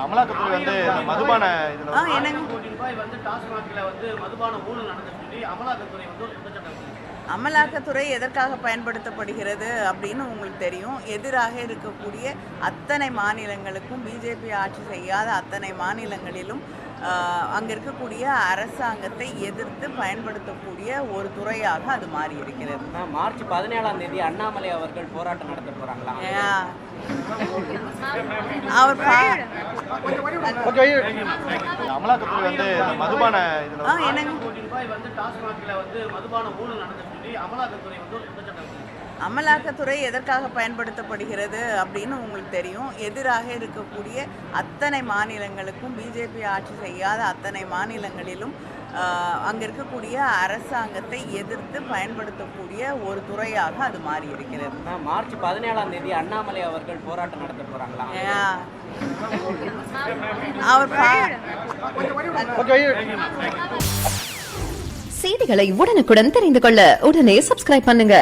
அமலாக்கத்துறை வந்து மதுபான அமலாக்கத்துறை எதற்காக பயன்படுத்தப்படுகிறது அப்படின்னு உங்களுக்கு தெரியும். எதிராக இருக்கக்கூடிய அத்தனை மாநிலங்களுக்கும், பிஜேபி ஆட்சி செய்யாத அத்தனை மாநிலங்களிலும் அங்கே இருக்கக்கூடிய அரசாங்கத்தை எதிர்த்து பயன்படுத்தக்கூடிய ஒரு துறையாக அது மாறி இருக்கிறது. மார்ச் 17ஆம் தேதி அண்ணாமலை அவர்கள் போராட்டம் நடத்த போறாங்களா? அமலாக்கத்துறை வந்து மதுபான அமலாக்கத்துறை எதற்காக பயன்படுத்தப்படுகிறது அப்படின்னு உங்களுக்கு தெரியும். எதிராக இருக்கக்கூடிய அத்தனை மாநிலங்களுக்கும், பிஜேபி ஆட்சி செய்யாத அத்தனை மாநிலங்களிலும் அங்கே இருக்கக்கூடிய அரசாங்கத்தை எதிர்த்து பயன்படுத்தக்கூடிய ஒரு துறையாக அது மாறி இருக்கிறது. மார்ச் 17ஆம் தேதி அண்ணாமலை அவர்கள் போராட்டம் நடத்த போறாங்களா? செய்திகளை உடனுக்குடன் தெரிந்து கொள்ள உடனே சப்ஸ்கிரைப் பண்ணுங்க.